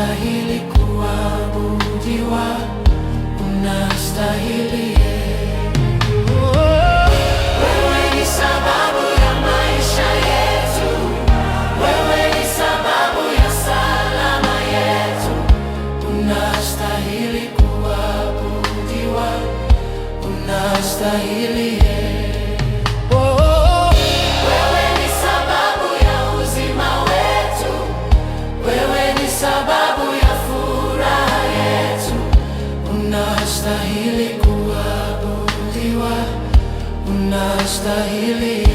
unastahili kuabudiwa, unastahili. Wewe ni sababu ya maisha yetu, wewe ni sababu ya salama yetu, unastahili kuabudiwa, unastahili. Wewe ni sababu ya uzima wetu, wewe ni sababu ya furaha yetu, unastahili kuabudiwa, unastahili.